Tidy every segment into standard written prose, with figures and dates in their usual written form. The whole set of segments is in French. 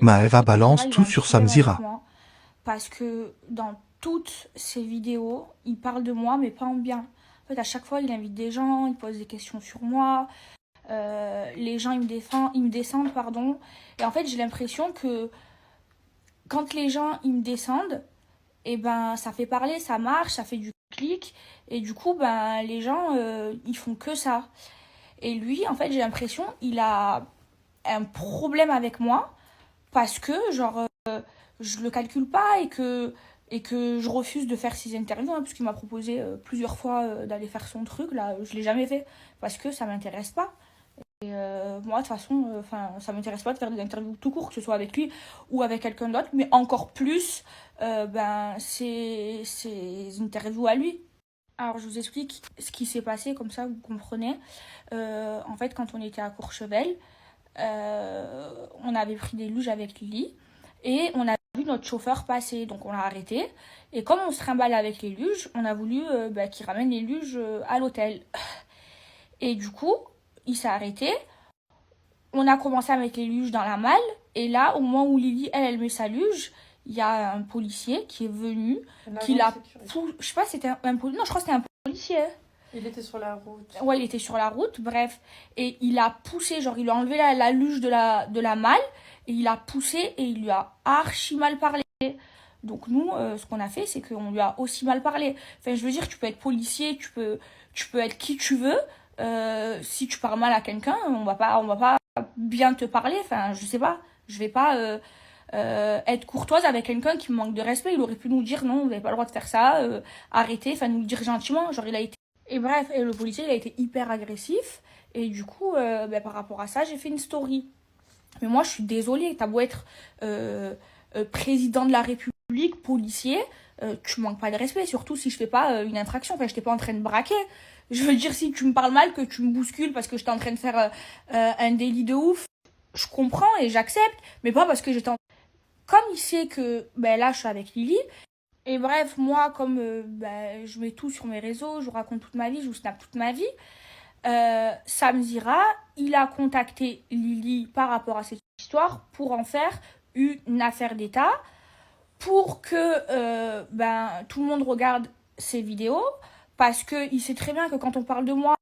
Maeva En balance général, il tout a un sur problème avec Samzira. moi parce que dans toutes ses vidéos, il parle de moi, mais pas en bien. En fait, à chaque fois, il invite des gens, il pose des questions sur moi. Les gens, ils me descendent, pardon. Et en fait, j'ai l'impression que quand les gens, ils me descendent, et ben, ça fait parler, ça marche, ça fait du clic. Et du coup, ben, les gens, ils font que ça. Et lui, en fait, j'ai l'impression, il a un problème avec moi parce que, genre, je le calcule pas et que je refuse de faire ses interviews, hein, parce qu'il m'a proposé plusieurs fois d'aller faire son truc. Là, je l'ai jamais fait parce que ça m'intéresse pas. Et moi, de toute façon, ça m'intéresse pas de faire des interviews tout court, que ce soit avec lui ou avec quelqu'un d'autre, mais encore plus, ben, c'est interviews à lui. Alors, je vous explique ce qui s'est passé, comme ça vous comprenez. En fait, quand on était à Courchevel, on avait pris des luges avec Lily et on a vu notre chauffeur passer, donc on l'a arrêté. Et comme on se trimballe avec les luges, on a voulu bah, qu'il ramène les luges à l'hôtel. Et du coup, il s'est arrêté. On a commencé à mettre les luges dans la malle. Et là, au moment où Lily, elle met sa luge, il y a un policier qui est venu, qui l'a je sais pas, c'était un policier. Non, je crois que c'était un policier. Il était sur la route. Ouais, il était sur la route, bref. Et il a poussé, genre, il a enlevé la luge de la malle, et il a poussé, et il lui a archi mal parlé. Donc nous, ce qu'on a fait, c'est qu'on lui a aussi mal parlé. Enfin, je veux dire, tu peux être policier, tu peux être qui tu veux. Si tu parles mal à quelqu'un, on va pas bien te parler. Enfin, je sais pas. Je vais pas être courtoise avec quelqu'un qui me manque de respect. Il aurait pu nous dire non, vous n'avez pas le droit de faire ça, arrêtez, enfin nous le dire gentiment. Genre, il a été et bref, et le policier, il a été hyper agressif. Et du coup, par rapport à ça, j'ai fait une story. Mais moi, je suis désolée. T'as beau être président de la République, policier, tu manques pas de respect. Surtout si je fais pas une infraction. Enfin, je t'ai pas en train de braquer. Je veux dire, si tu me parles mal, que tu me bouscules parce que j'étais en train de faire un délit de ouf, je comprends et j'accepte. Mais pas parce que j'étais en... Comme il sait que ben, là, je suis avec Lily, et bref, moi, comme je mets tout sur mes réseaux, je vous raconte toute ma vie, je vous snap toute ma vie, Samzira, il a contacté Lily par rapport à cette histoire pour en faire une affaire d'État, pour que tout le monde regarde ses vidéos, parce qu'il sait très bien que quand on parle de moi,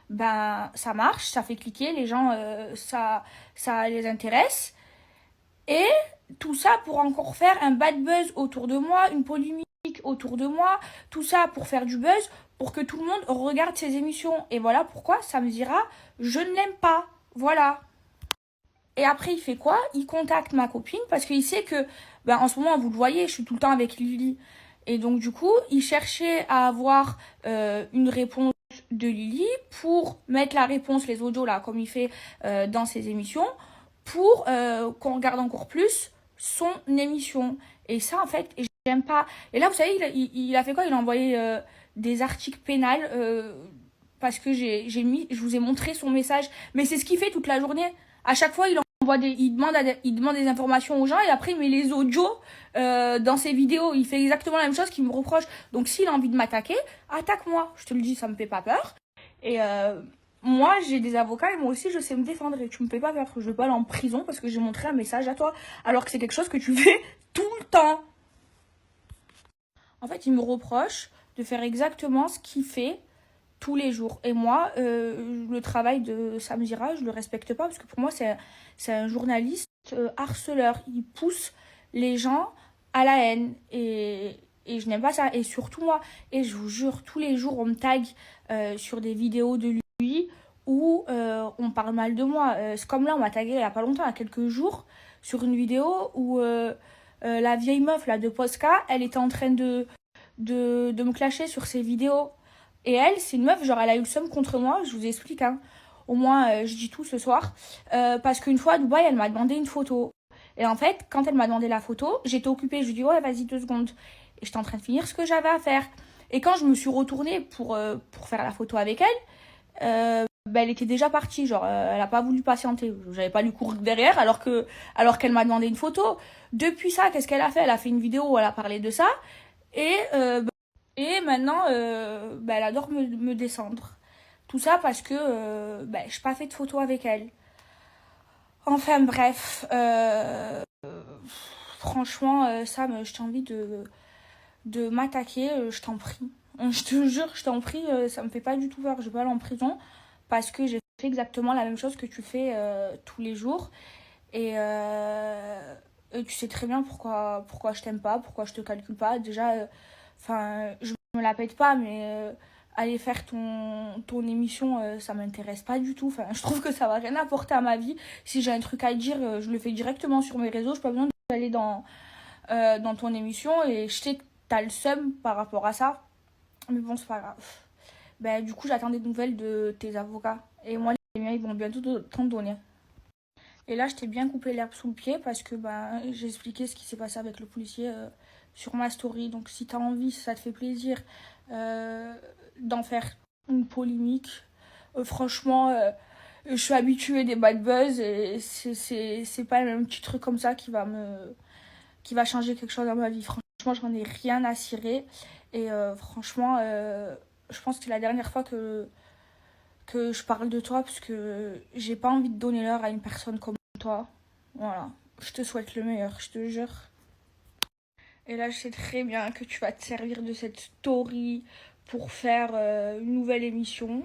ben ça marche, ça fait cliquer, les gens, ça les intéresse. Et tout ça pour encore faire un bad buzz autour de moi, une polémique autour de moi, tout ça pour faire du buzz, pour que tout le monde regarde ses émissions. Et voilà pourquoi ça me dira, je ne l'aime pas. Voilà. Et après, il fait quoi? Il contacte ma copine parce qu'il sait que, en ce moment, vous le voyez, je suis tout le temps avec Lily. Et donc, du coup, il cherchait à avoir une réponse de Lily pour mettre la réponse, les audios, là, comme il fait dans ses émissions, pour qu'on regarde encore plus son émission. Et ça, en fait, j'aime pas. Et là, vous savez, il a fait quoi? Il a envoyé des articles pénals parce que je vous ai montré son message. Mais c'est ce qu'il fait toute la journée. À chaque fois, il demande des informations aux gens et après, il met les audios dans ses vidéos. Il fait exactement la même chose qu'il me reproche. Donc, s'il a envie de m'attaquer, attaque-moi. Je te le dis, ça me fait pas peur. Et moi, j'ai des avocats et moi aussi, je sais me défendre. Et tu me fais pas peur. Je vais pas aller en prison parce que j'ai montré un message à toi. Alors que c'est quelque chose que tu fais tout le temps. En fait, il me reproche de faire exactement ce qu'il fait tous les jours. Et moi, le travail de Samzira, je le respecte pas parce que pour moi, c'est un journaliste harceleur. Il pousse les gens à la haine. Et je n'aime pas ça. Et surtout moi, et je vous jure, tous les jours, on me tag sur des vidéos de lui où on parle mal de moi. C'est comme là, on m'a tagué il y a pas longtemps, il y a quelques jours, sur une vidéo où la vieille meuf là de Posca, elle était en train de me clasher sur ses vidéos. Et elle, c'est une meuf, genre elle a eu le seum contre moi, je vous explique, hein. Au moins, je dis tout ce soir. Parce qu'une fois à Dubaï, elle m'a demandé une photo. Et en fait, quand elle m'a demandé la photo, j'étais occupée. Je lui dis, ouais, vas-y, 2 secondes. Et j'étais en train de finir ce que j'avais à faire. Et quand je me suis retournée pour faire la photo avec elle, elle était déjà partie. Genre, elle a pas voulu patienter. J'avais pas lui courir derrière alors qu'elle m'a demandé une photo. Depuis ça, qu'est-ce qu'elle a fait? Elle a fait une vidéo où elle a parlé de ça. Et maintenant, elle adore me descendre. Tout ça parce que je n'ai pas fait de photo avec elle. Enfin bref, franchement, Sam, je t'ai envie de m'attaquer, je t'en prie. Je te jure, je t'en prie, ça me fait pas du tout peur. Je vais pas aller en prison parce que j'ai fait exactement la même chose que tu fais tous les jours. Et tu sais très bien pourquoi je t'aime pas, pourquoi je te calcule pas. Déjà, je me la pète pas, mais aller faire ton émission, ça m'intéresse pas du tout. Enfin, je trouve que ça va rien apporter à ma vie. Si j'ai un truc à dire, je le fais directement sur mes réseaux. Je n'ai pas besoin d'aller dans ton émission. Et je sais que t'as le seum par rapport à ça. Mais bon, c'est pas grave. Ben, du coup, j'attends des nouvelles de tes avocats. Et moi, les miens, ils vont bientôt t'en donner. Et là, je t'ai bien coupé l'herbe sous le pied parce que j'ai expliqué ce qui s'est passé avec le policier sur ma story. Donc, si t'as envie, si ça te fait plaisir d'en faire une polémique, franchement, je suis habituée des bad buzz et c'est pas un petit truc comme ça qui va changer quelque chose dans ma vie. Franchement, j'en ai rien à cirer. Et franchement, je pense que c'est la dernière fois que je parle de toi parce que j'ai pas envie de donner l'heure à une personne comme toi. Voilà. Je te souhaite le meilleur, je te jure. Et là, je sais très bien que tu vas te servir de cette story pour faire une nouvelle émission.